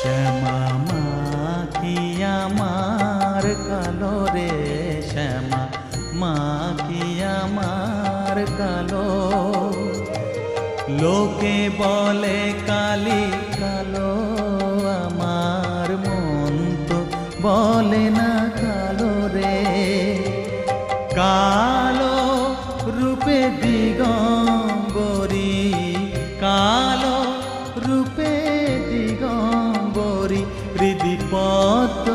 শ্যামা মা কি আমার কালো রে, শ্যামা মা কি আমার কালো। লোকে বলে কালি কালো, আমার মন তো বলে না কালো রে। কালো রূপে দিগম্বরী, কালো রূপে দিগম্বরী, হৃদি পদ্ম